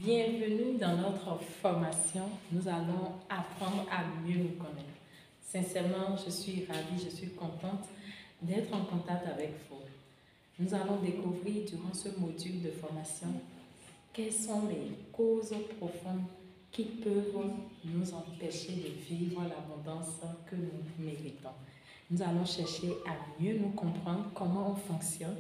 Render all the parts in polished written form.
Bienvenue dans notre formation. Nous allons apprendre à mieux nous connaître. Sincèrement, je suis ravie, je suis contente d'être en contact avec vous. Nous allons découvrir durant ce module de formation quelles sont les causes profondes qui peuvent nous empêcher de vivre l'abondance que nous méritons. Nous allons chercher à mieux nous comprendre comment on fonctionne,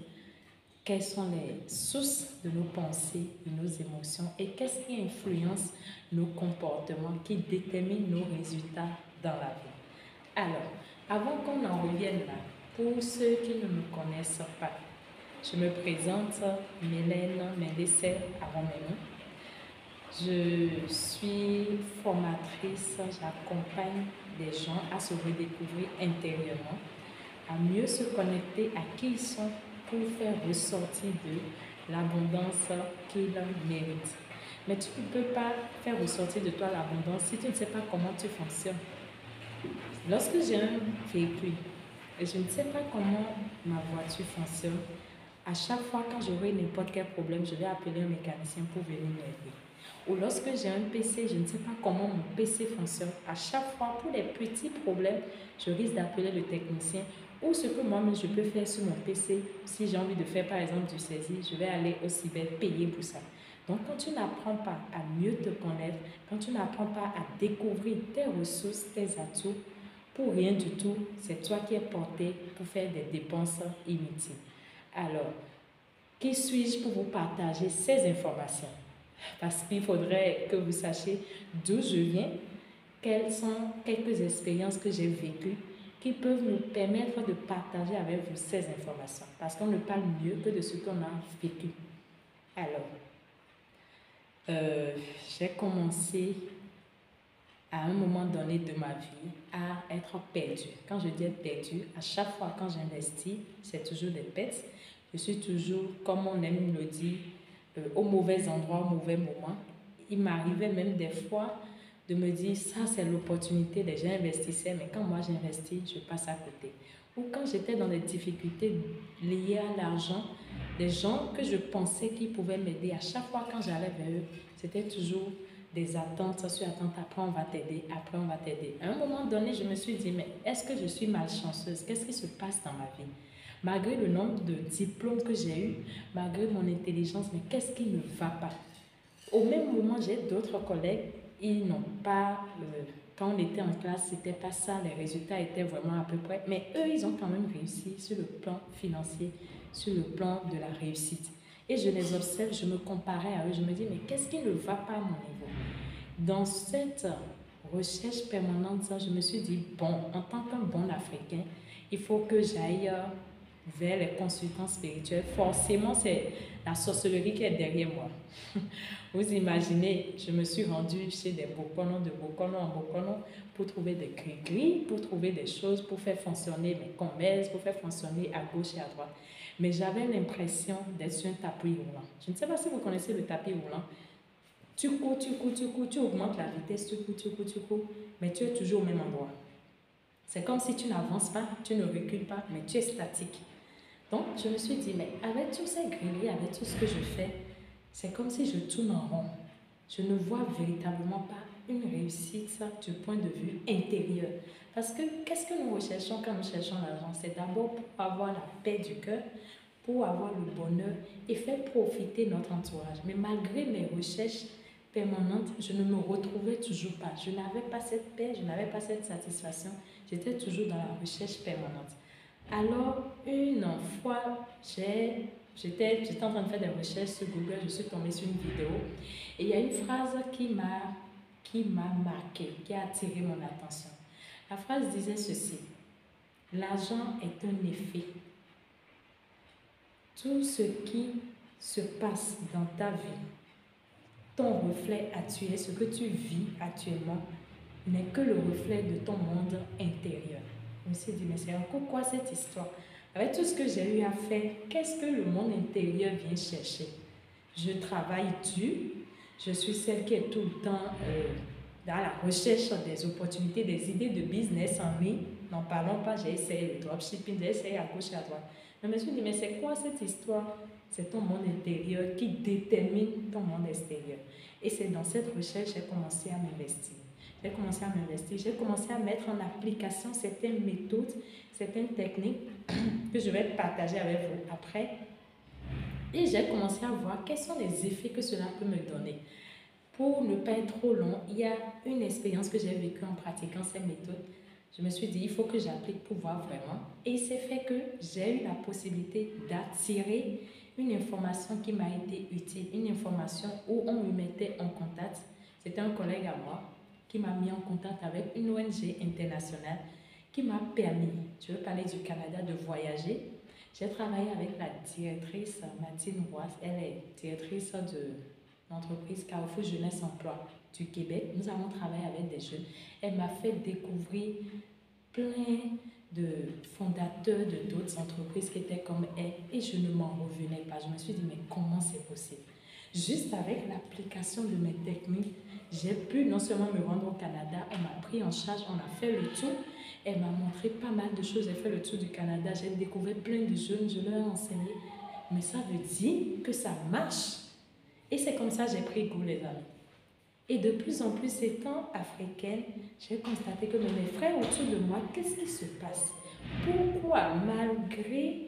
quelles sont les sources de nos pensées, de nos émotions et qu'est-ce qui influence nos comportements, qui déterminent nos résultats dans la vie. Alors, avant qu'on en revienne là, pour ceux qui ne me connaissent pas, je me présente Mélène Mendesser Aromeni. Je suis formatrice, j'accompagne des gens à se redécouvrir intérieurement, à mieux se connecter à qui ils sont pour faire ressortir de l'abondance qu'ils méritent. Mais tu ne peux pas faire ressortir de toi l'abondance si tu ne sais pas comment tu fonctionnes. Lorsque j'ai un véhicule et je ne sais pas comment ma voiture fonctionne, à chaque fois quand j'aurai n'importe quel problème, je vais appeler un mécanicien pour venir m'aider. Ou lorsque j'ai un PC, je ne sais pas comment mon PC fonctionne. À chaque fois, pour les petits problèmes, je risque d'appeler le technicien. Ou ce que moi-même je peux faire sur mon PC, si j'ai envie de faire par exemple du saisie, je vais aller au cyber payer pour ça. Donc quand tu n'apprends pas à mieux te connaître, quand tu n'apprends pas à découvrir tes ressources, tes atouts, pour rien du tout, c'est toi qui es porté pour faire des dépenses inutiles. Alors, qui suis-je pour vous partager ces informations? Parce qu'il faudrait que vous sachiez d'où je viens, quelles sont quelques expériences que j'ai vécues qui peuvent nous permettre de partager avec vous ces informations. Parce qu'on ne parle mieux que de ce qu'on a vécu. Alors, j'ai commencé à un moment donné de ma vie à être perdue. Quand je dis être perdue, à chaque fois quand j'investis, c'est toujours des pertes. Je suis toujours, comme on aime le dire, au mauvais endroit, au mauvais moment. Il m'arrivait même des fois de me dire, ça c'est l'opportunité, des gens investissaient, mais quand moi j'investis, je passe à côté. Ou quand j'étais dans des difficultés liées à l'argent, des gens que je pensais qu'ils pouvaient m'aider, à chaque fois quand j'allais vers eux, c'était toujours des attentes sur attente, après on va t'aider, après on va t'aider. À un moment donné, je me suis dit, mais est-ce que je suis malchanceuse? Qu'est-ce qui se passe dans ma vie? Malgré le nombre de diplômes que j'ai eus, malgré mon intelligence, mais qu'est-ce qui ne va pas? Au même moment, j'ai d'autres collègues, ils n'ont pas, quand on était en classe, c'était pas ça, les résultats étaient vraiment à peu près, mais eux, ils ont quand même réussi sur le plan financier, sur le plan de la réussite. Et je les observe, je me comparais à eux, je me dis, mais qu'est-ce qui ne va pas à mon niveau? Dans cette recherche permanente, je me suis dit, bon, en tant qu'un bon Africain, il faut que j'aille vers les consultants spirituels. Forcément, c'est la sorcellerie qui est derrière moi. Vous imaginez, je me suis rendue chez des Bokono, de Bokono en Bokono, pour trouver des gris-gris, pour trouver des choses, pour faire fonctionner mes commerces, pour faire fonctionner à gauche et à droite. Mais j'avais l'impression d'être sur un tapis roulant. Je ne sais pas si vous connaissez le tapis roulant. Tu cours, tu cours, tu cours, tu augmentes la vitesse, tu cours, tu cours, tu cours, mais tu es toujours au même endroit. C'est comme si tu n'avances pas, tu ne recules pas, mais tu es statique. Donc, je me suis dit, mais avec tous ces grilles, avec tout ce que je fais, c'est comme si je tourne en rond. Je ne vois véritablement pas une réussite du point de vue intérieur. Parce que qu'est-ce que nous recherchons quand nous cherchons l'argent? C'est d'abord pour avoir la paix du cœur, pour avoir le bonheur et faire profiter notre entourage. Mais malgré mes recherches permanentes, je ne me retrouvais toujours pas. Je n'avais pas cette paix, je n'avais pas cette satisfaction. J'étais toujours dans la recherche permanente. Alors, une fois, j'étais en train de faire des recherches sur Google, je suis tombée sur une vidéo et il y a une phrase qui m'a marquée, qui a attiré mon attention. La phrase disait ceci: l'argent est un effet. Tout ce qui se passe dans ta vie, ton reflet actuel, ce que tu vis actuellement, n'est que le reflet de ton monde intérieur. Je me suis dit, mais c'est encore quoi cette histoire? Avec tout ce que j'ai eu à faire, qu'est-ce que le monde intérieur vient chercher? Je travaille dur, je suis celle qui est tout le temps dans la recherche des opportunités, des idées de business en ligne. N'en parlons pas, j'ai essayé le dropshipping, j'ai essayé à gauche et à droite. Je me suis dit, mais c'est quoi cette histoire? c'est ton monde intérieur qui détermine ton monde extérieur. Et c'est dans cette recherche que j'ai commencé à m'investir. J'ai commencé à mettre en application certaines méthodes, certaines techniques que je vais partager avec vous après. Et j'ai commencé à voir quels sont les effets que cela peut me donner. Pour ne pas être trop long, il y a une expérience que j'ai vécue en pratiquant ces méthodes. Je me suis dit, il faut que j'applique pour voir vraiment. Et c'est fait que j'ai eu la possibilité d'attirer une information qui m'a été utile, une information où on me mettait en contact. C'était un collègue à moi qui m'a mis en contact avec une ONG internationale qui m'a permis, je veux parler du Canada, de voyager. J'ai travaillé avec la directrice Mathilde Roy, elle est directrice de l'entreprise Carrefour Jeunesse Emploi du Québec. Nous avons travaillé avec des jeunes. Elle m'a fait découvrir plein de fondateurs de d'autres entreprises qui étaient comme elle et je ne m'en revenais pas. Je me suis dit, mais comment c'est possible? Juste avec l'application de mes techniques, j'ai pu non seulement me rendre au Canada, on m'a pris en charge, on a fait le tour. Elle m'a montré pas mal de choses. J'ai fait le tour du Canada, j'ai découvert plein de jeunes, je leur ai enseigné. Mais ça veut dire que ça marche. Et c'est comme ça que j'ai pris goût, les amis. Et de plus en plus étant africaine, j'ai constaté que mes frères autour de moi, qu'est-ce qui se passe? Pourquoi, malgré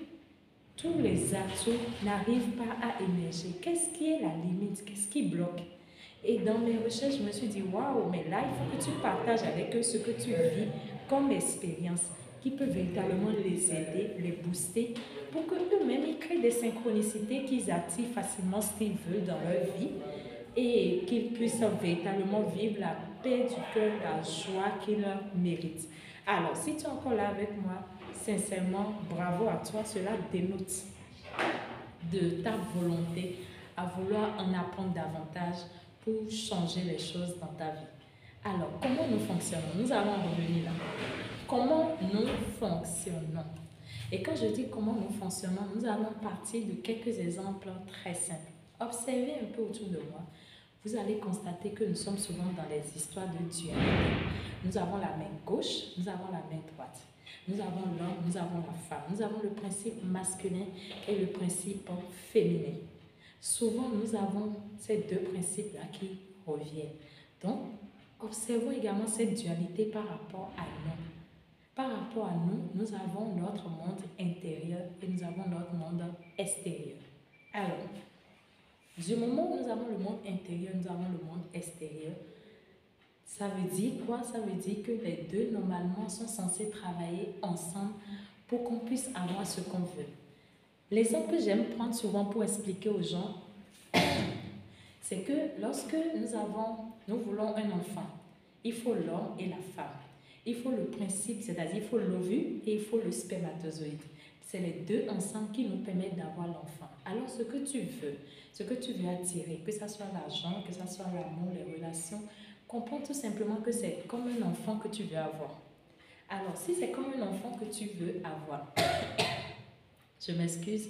tous les atouts, n'arrivent pas à émerger? Qu'est-ce qui est la limite? Qu'est-ce qui bloque? Et dans mes recherches, je me suis dit, waouh, mais là, il faut que tu partages avec eux ce que tu vis comme expérience qui peut véritablement les aider, les booster pour qu'eux-mêmes, ils créent des synchronicités qu'ils attirent facilement ce qu'ils veulent dans leur vie et qu'ils puissent véritablement vivre la paix du cœur, la joie qu'ils méritent. Alors, si tu es encore là avec moi, sincèrement, bravo à toi. Cela dénote de ta volonté à vouloir en apprendre davantage pour changer les choses dans ta vie. Alors, comment nous fonctionnons? Nous allons revenir là. Comment nous fonctionnons? Et quand je dis comment nous fonctionnons, nous allons partir de quelques exemples très simples. Observez un peu autour de moi. Vous allez constater que nous sommes souvent dans les histoires de dualité. Nous avons la main gauche, nous avons la main droite. Nous avons l'homme, nous avons la femme. Nous avons le principe masculin et le principe féminin. Souvent, nous avons ces deux principes-là qui reviennent. Donc, observons également cette dualité par rapport à nous. Par rapport à nous, nous avons notre monde intérieur et nous avons notre monde extérieur. Alors, du moment où nous avons le monde intérieur, nous avons le monde extérieur, ça veut dire quoi? Ça veut dire que les deux, normalement, sont censés travailler ensemble pour qu'on puisse avoir ce qu'on veut. L'exemple que j'aime prendre souvent pour expliquer aux gens, c'est que lorsque nous voulons un enfant, il faut l'homme et la femme. Il faut le principe, c'est-à-dire il faut l'ovule et il faut le spermatozoïde. C'est les deux ensemble qui nous permettent d'avoir l'enfant. Alors ce que tu veux attirer, que ce soit l'argent, que ce soit l'amour, les relations, comprends tout simplement que c'est comme un enfant que tu veux avoir. Alors si c'est comme un enfant que tu veux avoir, je m'excuse,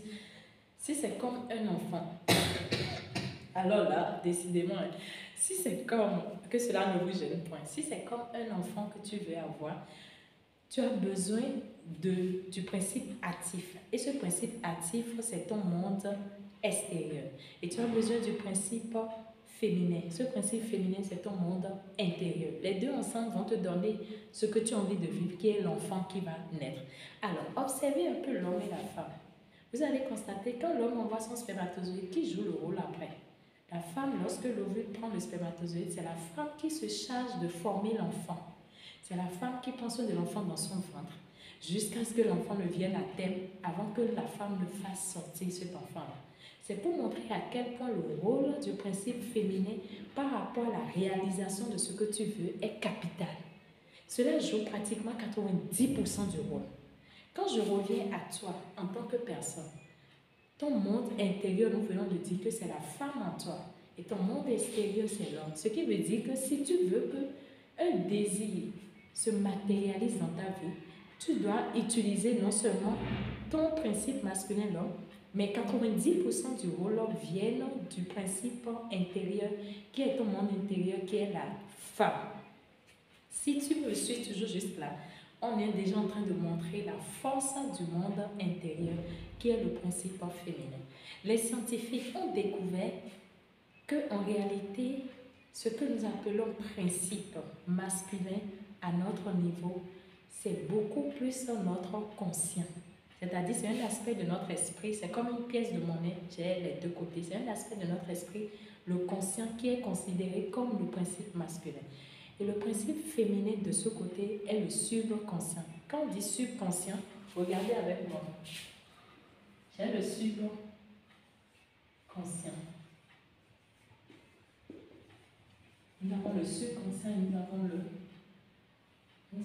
si c'est comme un enfant, alors là, décidément, si c'est comme, que cela ne vous gêne point, si c'est comme un enfant que tu veux avoir, tu as besoin du principe actif. Et ce principe actif, c'est ton monde extérieur. Et tu as besoin du principe féminin. Ce principe féminin, c'est ton monde intérieur. Les deux ensemble vont te donner ce que tu as envie de vivre, qui est l'enfant qui va naître. Alors, observez un peu l'homme et la femme. Vous allez constater quand l'homme envoie son spermatozoïde, qui joue le rôle après? La femme, lorsque l'ovule prend le spermatozoïde, c'est la femme qui se charge de former l'enfant. C'est la femme qui prend soin de l'enfant dans son ventre, jusqu'à ce que l'enfant ne vienne à terme, avant que la femme ne fasse sortir cet enfant-là. C'est pour montrer à quel point le rôle du principe féminin par rapport à la réalisation de ce que tu veux est capital. Cela joue pratiquement 90% du rôle. Quand je reviens à toi en tant que personne, ton monde intérieur, nous venons de dire que c'est la femme en toi. Et ton monde extérieur, c'est l'homme. Ce qui veut dire que si tu veux qu'un désir se matérialise dans ta vie, tu dois utiliser non seulement ton principe masculin, l'homme, mais 90% du rôle viennent du principe intérieur, qui est ton monde intérieur, qui est la femme. Si tu me suis toujours juste là, on est déjà en train de montrer la force du monde intérieur qui est le principe féminin. Les scientifiques ont découvert qu'en réalité, ce que nous appelons principe masculin à notre niveau, c'est beaucoup plus notre conscient. C'est-à-dire, c'est un aspect de notre esprit, c'est comme une pièce de monnaie, j'ai les deux côtés. C'est un aspect de notre esprit, le conscient, qui est considéré comme le principe masculin. Et le principe féminin de ce côté est le subconscient. Quand on dit subconscient, regardez avec moi. J'ai le subconscient. Nous avons le subconscient et nous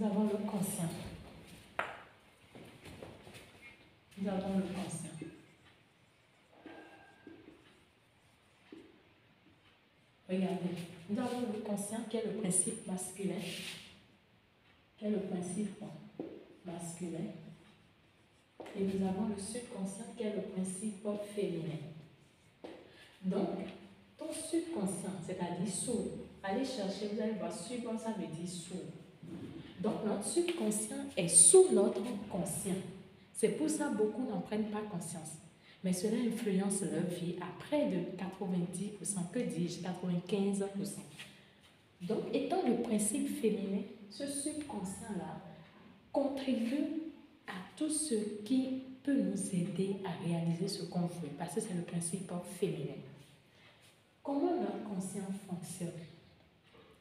avons le conscient. Nous avons le conscient. Regardez, nous avons le conscient qui est le principe masculin. Qui est le principe masculin. Et nous avons le subconscient qui est le principe féminin. Donc, ton subconscient, c'est-à-dire sourd, allez chercher, vous allez voir, sub, ça veut dire sourd. Donc, notre subconscient est sous notre conscient. C'est pour ça que beaucoup n'en prennent pas conscience. Mais cela influence leur vie à près de 90%, que dis-je, 95%. Donc, étant le principe féminin, ce subconscient-là contribue à tout ce qui peut nous aider à réaliser ce qu'on veut, parce que c'est le principe féminin. Comment notre conscient fonctionne?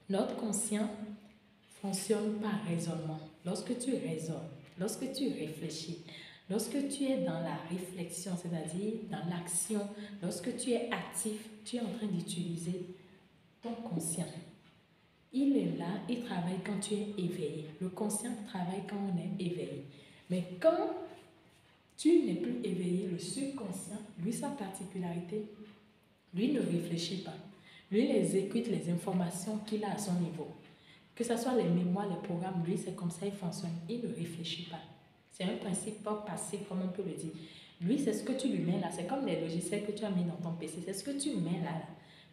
Notre conscient fonctionne par raisonnement. Lorsque tu raisonnes, lorsque tu réfléchis, lorsque tu es dans la réflexion, c'est-à-dire dans l'action, lorsque tu es actif, tu es en train d'utiliser ton conscient. Il est là, il travaille quand tu es éveillé. Le conscient travaille quand on est éveillé. Mais quand tu n'es plus éveillé, le subconscient, lui, sa particularité, lui ne réfléchit pas. Lui, il exécute les informations qu'il a à son niveau. Que ce soit les mémoires, les programmes, lui, c'est comme ça il fonctionne. Il ne réfléchit pas. C'est un principe pas passé, comme on peut le dire. Lui, c'est ce que tu lui mets là. C'est comme les logiciels que tu as mis dans ton PC. C'est ce que tu mets là,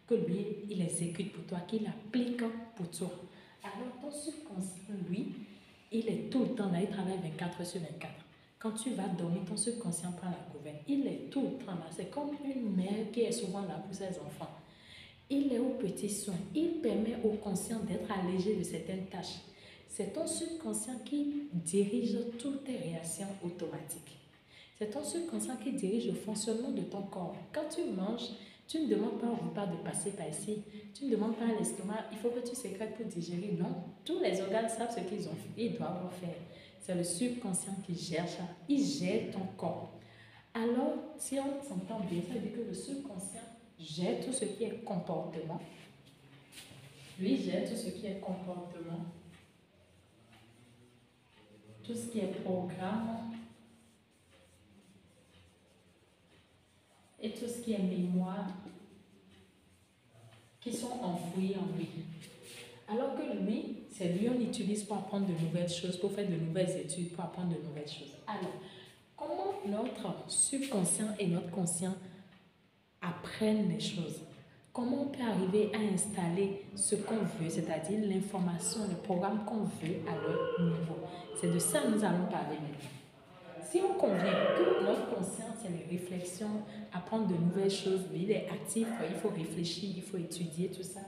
que lui, il exécute pour toi, qu'il applique pour toi. Alors, ton subconscient, lui, il est tout le temps là. Il travaille 24/24. Quand tu vas dormir, ton subconscient prend la gouverne. Il est tout le temps là. C'est comme une mère qui est souvent là pour ses enfants. Il est aux petits soins. Il permet au conscient d'être allégé de certaines tâches. C'est ton subconscient qui dirige toutes tes réactions automatiques. C'est ton subconscient qui dirige le fonctionnement de ton corps. Quand tu manges, tu ne demandes pas au repas de passer par ici. Tu ne demandes pas à l'estomac, il faut que tu sécrètes pour digérer. Non, tous les organes savent ce qu'ils ont fait. Ils doivent faire. C'est le subconscient qui gère ça. Il gère ton corps. Alors, si on s'entend bien, ça veut dire que le subconscient gère tout ce qui est comportement. Lui gère tout ce qui est comportement, tout ce qui est programme et tout ce qui est mémoire qui sont enfouis en lui. Alors que lui, c'est lui on utilise pour apprendre de nouvelles choses, pour faire de nouvelles études, pour apprendre de nouvelles choses. Alors, comment notre subconscient et notre conscient apprennent les choses? Comment on peut arriver à installer ce qu'on veut, c'est-à-dire l'information, le programme qu'on veut à leur niveau? C'est de ça que nous allons parler maintenant. Si on convient que notre conscience, c'est les réflexions, apprendre de nouvelles choses, lui, il est actif, il faut réfléchir, il faut étudier, tout ça.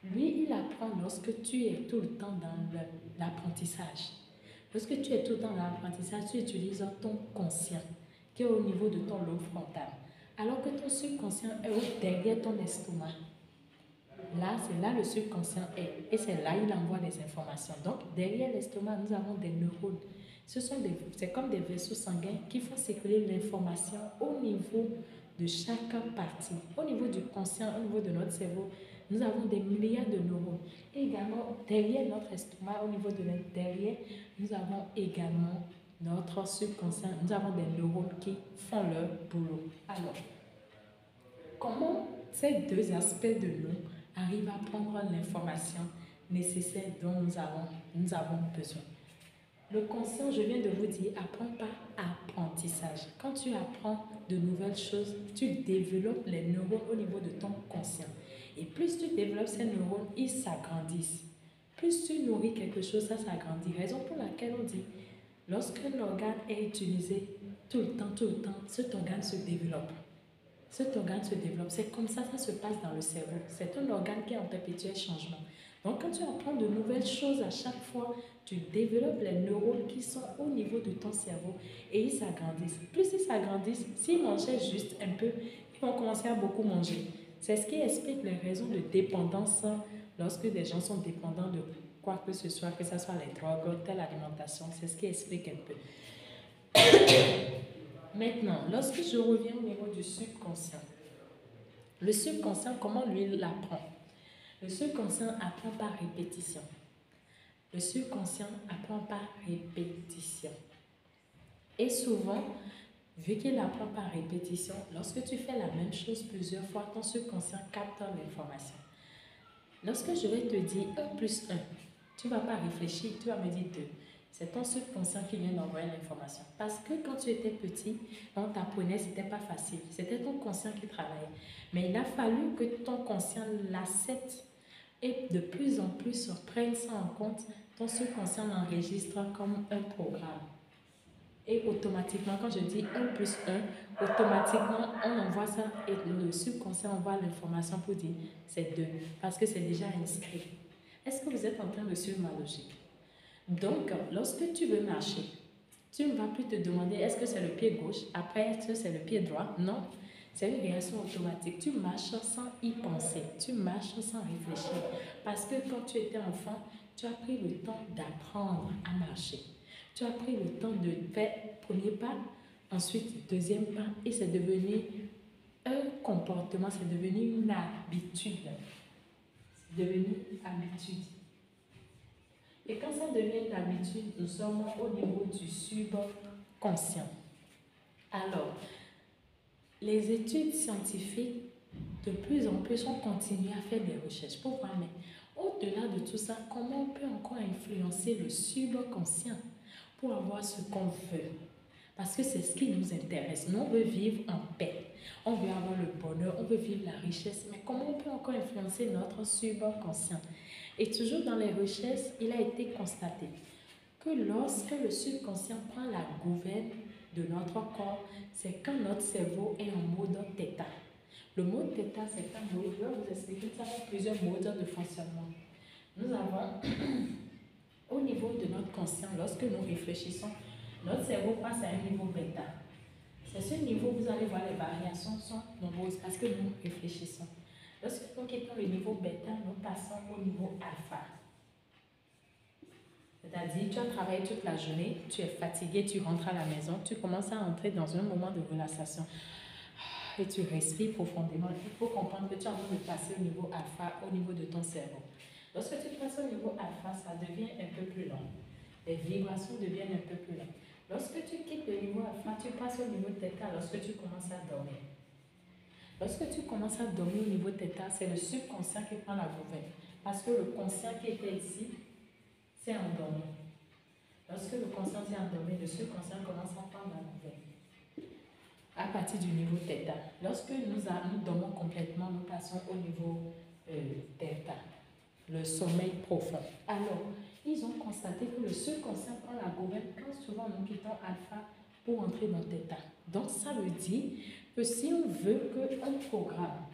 Lui, il apprend lorsque tu es tout le temps dans l'apprentissage. Lorsque tu es tout le temps dans l'apprentissage, tu utilises ton conscient, qui est au niveau de ton lobe frontal. Alors que ton subconscient est derrière ton estomac. Là, c'est là le subconscient est. Et c'est là il envoie les informations. Donc, derrière l'estomac, nous avons des neurones. C'est comme des vaisseaux sanguins qui font circuler l'information au niveau de chaque partie. Au niveau du conscient, au niveau de notre cerveau, nous avons des milliards de neurones. Et également, derrière notre estomac, au niveau de l'intérieur, nous avons également notre subconscient. Nous avons des neurones qui font leur boulot. Alors, comment ces deux aspects de nous arrivent à prendre l'information nécessaire dont nous avons besoin? Le conscient, je viens de vous dire, apprend par apprentissage. Quand tu apprends de nouvelles choses, tu développes les neurones au niveau de ton conscient. Et plus tu développes ces neurones, ils s'agrandissent. Plus tu nourris quelque chose, ça s'agrandit. Raison pour laquelle on dit, lorsqu'un organe est utilisé tout le temps, cet organe se développe. Cet organe se développe. C'est comme ça se passe dans le cerveau. C'est un organe qui est en perpétuel changement. Donc, quand tu apprends de nouvelles choses à chaque fois, tu développes les neurones qui sont au niveau de ton cerveau et ils s'agrandissent. Plus ils s'agrandissent, s'ils mangeaient juste un peu, ils vont commencer à beaucoup manger. C'est ce qui explique les raisons de dépendance lorsque des gens sont dépendants de quoi que ce soit les drogues, telle alimentation. C'est ce qui explique un peu. Maintenant, lorsque je reviens au niveau du subconscient, le subconscient, comment lui l'apprend? Le subconscient apprend par répétition. Le subconscient apprend par répétition. Et souvent, vu qu'il apprend par répétition, lorsque tu fais la même chose plusieurs fois, ton subconscient capte l'information. Lorsque je vais te dire 1 plus 1, tu ne vas pas réfléchir, tu vas me dire 2. C'est ton subconscient qui vient d'envoyer l'information. Parce que quand tu étais petit, on t'apprenait, ce n'était pas facile. C'était ton conscient qui travaillait. Mais il a fallu que ton conscient l'accepte et de plus en plus prenne ça en compte. Ton subconscient l'enregistre comme un programme. Et automatiquement, quand je dis 1 plus 1, automatiquement, on envoie ça et le subconscient envoie l'information pour dire c'est 2. Parce que c'est déjà inscrit. Est-ce que vous êtes en train de suivre ma logique? Donc, lorsque tu veux marcher, tu ne vas plus te demander est-ce que c'est le pied gauche, après est-ce que c'est le pied droit. Non, c'est une réaction automatique. Tu marches sans y penser, tu marches sans réfléchir. Parce que quand tu étais enfant, tu as pris le temps d'apprendre à marcher. Tu as pris le temps de faire premier pas, ensuite deuxième pas, et c'est devenu un comportement, c'est devenu une habitude. C'est devenu habitude. Et quand ça devient une habitude, nous sommes au niveau du subconscient. Alors, les études scientifiques, de plus en plus, ont continué à faire des recherches pour voir, mais au-delà de tout ça, comment on peut encore influencer le subconscient pour avoir ce qu'on veut? Parce que c'est ce qui nous intéresse. Nous, on veut vivre en paix. On veut avoir le bonheur, on veut vivre la richesse. Mais comment on peut encore influencer notre subconscient? Et toujours dans les recherches, il a été constaté que lorsque le subconscient prend la gouverne de notre corps, c'est quand notre cerveau est en mode θ. Le mode θ, c'est un mode, je vais vous expliquer, nous avons plusieurs modes de fonctionnement. Nous avons, au niveau de notre conscient, lorsque nous réfléchissons, notre cerveau passe à un niveau bêta. C'est ce niveau, vous allez voir, les variations sont nombreuses parce que nous réfléchissons. Lorsque nous quittons le niveau bêta, nous passons au niveau alpha. C'est-à-dire, tu as travaillé toute la journée, tu es fatigué, tu rentres à la maison, tu commences à entrer dans un moment de relaxation. Et tu respires profondément. Il faut comprendre que tu es en train de passer au niveau alpha, au niveau de ton cerveau. Lorsque tu passes au niveau alpha, ça devient un peu plus long. Les vibrations deviennent un peu plus longues. Lorsque tu quittes le niveau alpha, tu passes au niveau θ lorsque tu commences à dormir. Lorsque tu commences à dormir au niveau θ, c'est le subconscient qui prend la gouverne. Parce que le conscient qui était ici s'est endormi. Lorsque le conscient s'est endormi, le subconscient commence à prendre la gouverne. À partir du niveau θ. Lorsque nous dormons complètement, nous passons au niveau θ, le sommeil profond. Alors, ils ont constaté que le subconscient prend la gouverne quand souvent nous quittons alpha pour entrer dans θ. Donc, ça veut dire que si on veut qu'un programme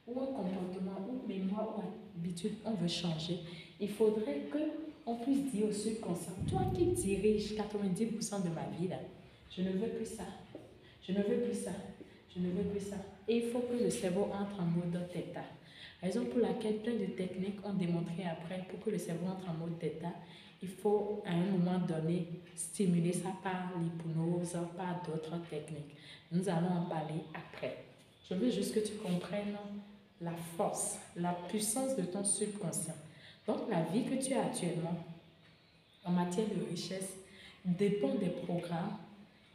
ou un comportement ou mémoire ou habitude, on veut changer, il faudrait qu'on puisse dire au subconscient, toi qui diriges 90% de ma vie, là, je ne veux plus ça, je ne veux plus ça, je ne veux plus ça. Et il faut que le cerveau entre en mode θ. Raison pour laquelle plein de techniques ont démontré après, pour que le cerveau entre en mode θ, il faut à un moment donné stimuler ça par l'hypnose, par d'autres techniques. Nous allons en parler après. Je veux juste que tu comprennes la force, la puissance de ton subconscient. Donc la vie que tu as actuellement en matière de richesse dépend des programmes,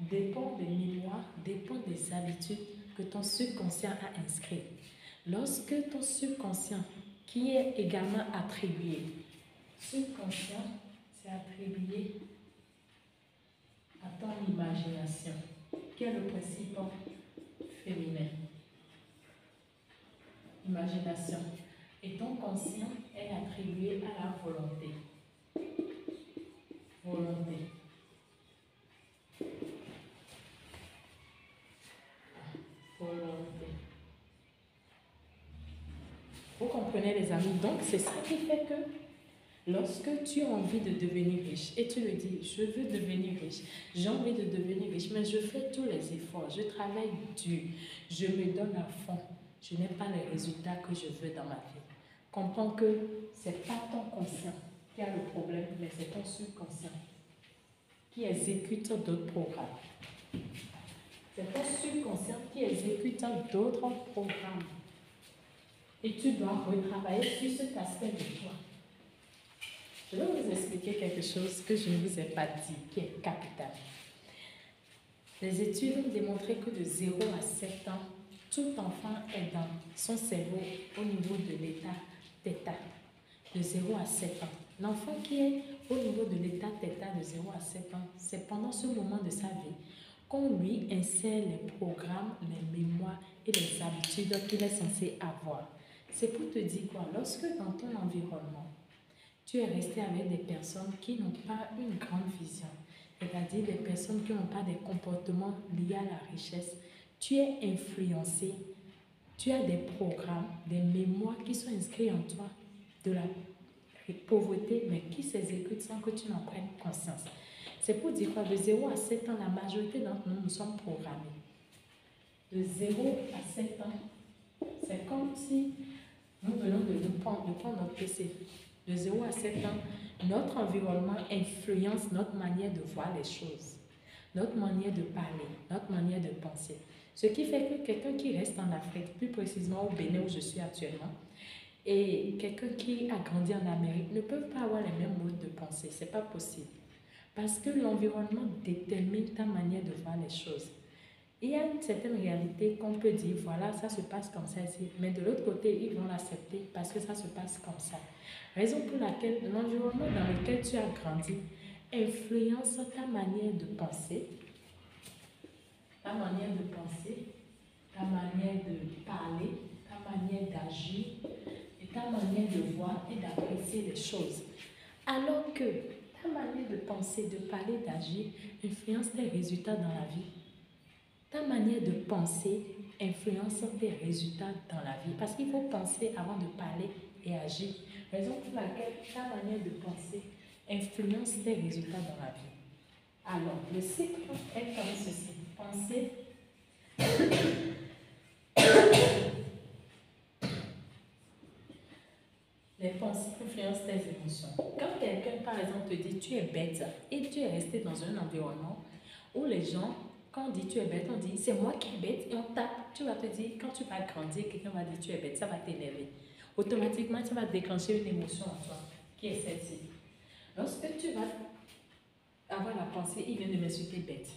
dépend des mémoires, dépend des habitudes que ton subconscient a inscrites. Lorsque ton subconscient, qui est également attribué, subconscient, c'est attribué à ton imagination, qui est le principe féminin. Imagination. Et ton conscient est attribué à la volonté. Volonté. Volonté. Vous comprenez les amis? Donc c'est ça qui fait que lorsque tu as envie de devenir riche et tu le dis, je veux devenir riche, j'ai envie de devenir riche, mais je fais tous les efforts, je travaille dur, je me donne à fond, je n'ai pas les résultats que je veux dans ma vie. Comprends que ce n'est pas ton conscient qui a le problème, mais c'est ton subconscient qui exécute d'autres programmes. C'est ton subconscient qui exécute d'autres programmes. Et tu dois retravailler sur cet aspect de toi. Je vais vous expliquer quelque chose que je ne vous ai pas dit, qui est capital. Les études ont démontré que de 0 à 7 ans, tout enfant est dans son cerveau au niveau de l'état θ. De 0 à 7 ans. L'enfant qui est au niveau de l'état θ de 0 à 7 ans, c'est pendant ce moment de sa vie qu'on lui insère les programmes, les mémoires et les habitudes qu'il est censé avoir. C'est pour te dire quoi? Lorsque dans ton environnement, tu es resté avec des personnes qui n'ont pas une grande vision, c'est-à-dire des personnes qui n'ont pas des comportements liés à la richesse, tu es influencé, tu as des programmes, des mémoires qui sont inscrits en toi de la pauvreté, mais qui s'exécutent sans que tu n'en prennes conscience. C'est pour dire quoi? De 0 à 7 ans, la majorité d'entre nous sommes programmés. De 0 à 7 ans, c'est comme si nous venons de prendre notre PC. De 0 à 7 ans, notre environnement influence notre manière de voir les choses, notre manière de parler, notre manière de penser. Ce qui fait que quelqu'un qui reste en Afrique, plus précisément au Bénin où je suis actuellement, et quelqu'un qui a grandi en Amérique ne peuvent pas avoir les mêmes modes de pensée. Ce n'est pas possible. Parce que l'environnement détermine ta manière de voir les choses. Il y a une certaine réalité qu'on peut dire, voilà, ça se passe comme ça ici. Mais de l'autre côté, ils vont l'accepter parce que ça se passe comme ça. Raison pour laquelle l'environnement dans lequel tu as grandi influence ta manière de penser, ta manière de parler, ta manière d'agir et ta manière de voir et d'apprécier les choses. Alors que ta manière de penser, de parler, d'agir influence tes résultats dans la vie. Ta manière de penser influence tes résultats dans la vie. Parce qu'il faut penser avant de parler et agir. Raison pour laquelle ta manière de penser influence tes résultats dans la vie. Alors, le cycle est comme ceci. Penser. Les pensées influencent tes émotions. Quand quelqu'un, par exemple, te dit tu es bête et tu es resté dans un environnement où les gens, quand on dit tu es bête, on dit c'est moi qui est bête et on tape. Tu vas te dire, quand tu vas grandir, quelqu'un va dire tu es bête, ça va t'énerver. Automatiquement, tu vas déclencher une émotion en toi qui est celle-ci. Lorsque tu vas avoir la pensée, il vient de m'insulter bête.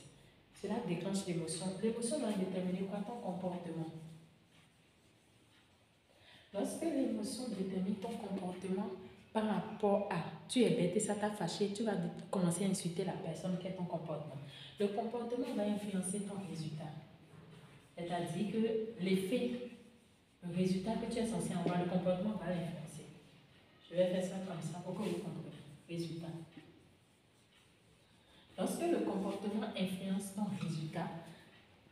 Cela déclenche l'émotion. L'émotion va déterminer quoi? Ton comportement. Lorsque l'émotion détermine ton comportement par rapport à tu es bête et ça t'a fâché, tu vas commencer à insulter la personne qui est ton comportement. Le comportement va influencer ton résultat. C'est-à-dire que l'effet, le résultat que tu es censé avoir, le comportement va l'influencer. Je vais faire ça comme ça pour que vous compreniez. Résultat. Lorsque le comportement influence ton résultat,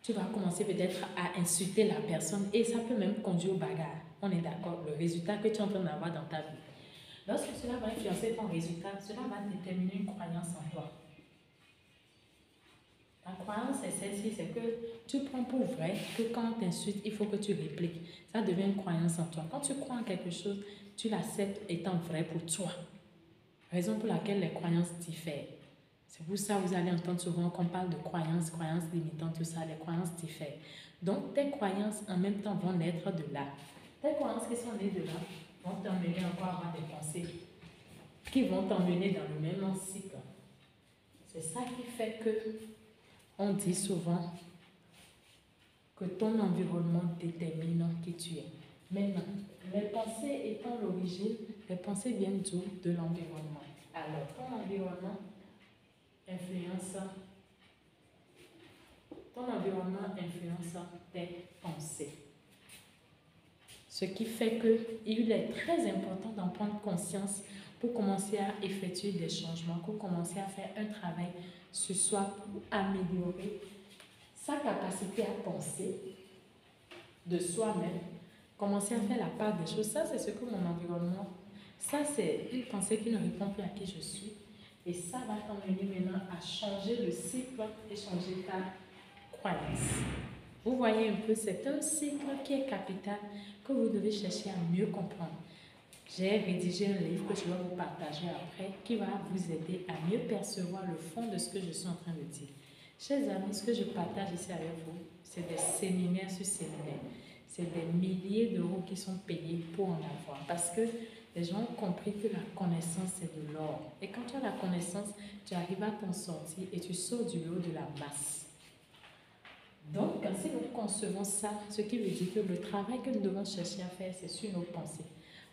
tu vas commencer peut-être à insulter la personne et ça peut même conduire au bagarre. On est d'accord, le résultat que tu es en train d'avoir dans ta vie. Lorsque cela va influencer ton résultat, cela va déterminer une croyance en toi. Ta croyance est celle-ci, c'est que tu prends pour vrai que quand on t'insulte, il faut que tu répliques. Ça devient une croyance en toi. Quand tu crois en quelque chose, tu l'acceptes étant vrai pour toi. Raison pour laquelle les croyances diffèrent. C'est pour ça que vous allez entendre souvent qu'on parle de croyances limitantes, tout ça, les croyances diffèrent. Donc, tes croyances en même temps vont naître de là. Tes croyances qui sont nées de là vont t'emmener encore à avoir des pensées qui vont t'emmener dans le même cycle. C'est ça qui fait que on dit souvent que ton environnement détermine qui tu es. Maintenant, les pensées étant l'origine, les pensées viennent d'où? De l'environnement. Alors, ton environnement influence tes pensées. Ce qui fait qu'il est très important d'en prendre conscience pour commencer à effectuer des changements, pour commencer à faire un travail sur soi, pour améliorer sa capacité à penser de soi-même, commencer à faire la part des choses. Ça, c'est ce que mon environnement, ça, c'est une pensée qui ne répond plus à qui je suis. Et ça va t'emmener maintenant à changer le cycle et changer ta croyance. Vous voyez un peu, c'est un cycle qui est capital que vous devez chercher à mieux comprendre. J'ai rédigé un livre que je vais vous partager après qui va vous aider à mieux percevoir le fond de ce que je suis en train de dire. Chers amis, ce que je partage ici avec vous, c'est des séminaires sur séminaires. C'est des milliers d'euros qui sont payés pour en avoir. Parce que les gens ont compris que la connaissance, c'est de l'or. Et quand tu as la connaissance, tu arrives à t'en sortir et tu sors du lot de la masse. Donc, si nous concevons ça, ce qui veut dire que le travail que nous devons chercher à faire, c'est sur nos pensées.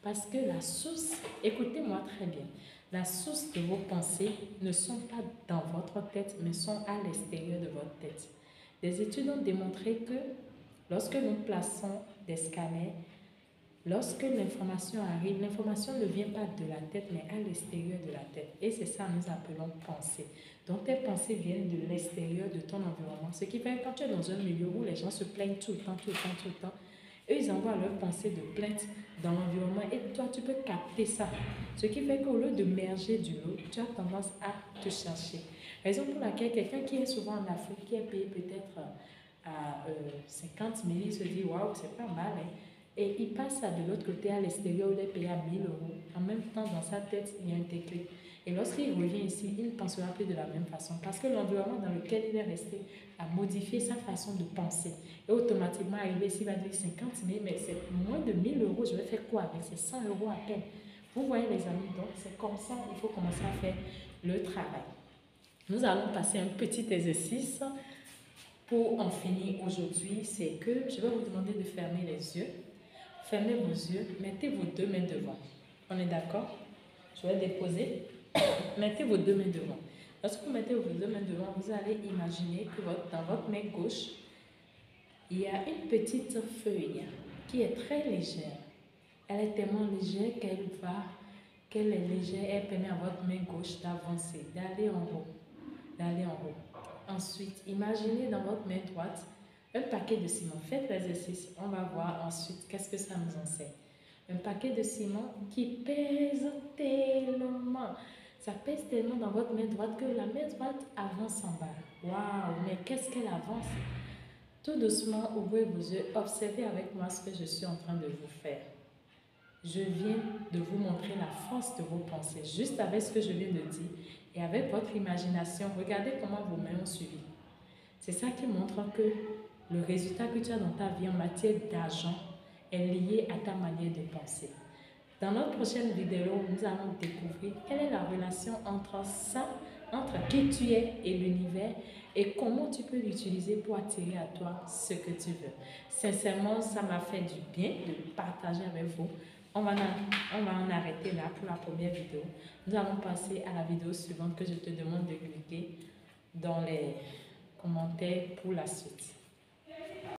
Parce que la source, écoutez-moi très bien, la source de vos pensées ne sont pas dans votre tête, mais sont à l'extérieur de votre tête. Des études ont démontré que lorsque nous plaçons des scanners, lorsque l'information arrive, l'information ne vient pas de la tête, mais à l'extérieur de la tête. Et c'est ça que nous appelons pensée. Donc tes pensées viennent de l'extérieur de ton environnement. Ce qui fait que quand tu es dans un milieu où les gens se plaignent tout le temps, eux, ils envoient leurs pensées de plainte dans l'environnement et toi, tu peux capter ça. Ce qui fait qu'au lieu de merger du lot, tu as tendance à te chercher. Raison pour laquelle quelqu'un qui est souvent en Afrique, qui est payé peut-être à 50 000, il se dit waouh, c'est pas mal. Hein? Et il passe de l'autre côté à l'extérieur où il est payé à 1 000 euros. En même temps, dans sa tête, il y a un déclic. Et lorsqu'il revient ici, il ne pensera plus de la même façon parce que l'environnement dans lequel il est resté a modifié sa façon de penser. Et automatiquement, arrivé ici, il va dire 50 000, mais c'est moins de 1 000 euros, je vais faire quoi avec ces 100 euros à peine? Vous voyez les amis, donc c'est comme ça qu'il faut commencer à faire le travail. Nous allons passer un petit exercice pour en finir aujourd'hui. C'est que je vais vous demander de fermer les yeux. Fermez vos yeux, mettez vos 2 mains devant. On est d'accord? Je vais déposer. Mettez vos 2 mains devant. Lorsque vous mettez vos 2 mains devant, vous allez imaginer que dans votre main gauche, il y a une petite feuille qui est très légère. Elle est tellement légère qu'elle est légère, elle permet à votre main gauche d'avancer, d'aller en haut, d'aller en haut. Ensuite, imaginez dans votre main droite un paquet de ciment. Faites l'exercice, on va voir ensuite qu'est-ce que ça nous enseigne. Un paquet de ciment qui pèse tellement. Ça pèse tellement dans votre main droite que la main droite avance en bas. Waouh, mais qu'est-ce qu'elle avance? Tout doucement, ouvrez vos yeux, observez avec moi ce que je suis en train de vous faire. Je viens de vous montrer la force de vos pensées, juste avec ce que je viens de dire. Et avec votre imagination, regardez comment vos mains ont suivi. C'est ça qui montre que le résultat que tu as dans ta vie en matière d'argent est lié à ta manière de penser. Dans notre prochaine vidéo, nous allons découvrir quelle est la relation entre ça, entre qui tu es et l'univers et comment tu peux l'utiliser pour attirer à toi ce que tu veux. Sincèrement, ça m'a fait du bien de partager avec vous. On va en arrêter là pour la première vidéo. Nous allons passer à la vidéo suivante que je te demande de cliquer dans les commentaires pour la suite.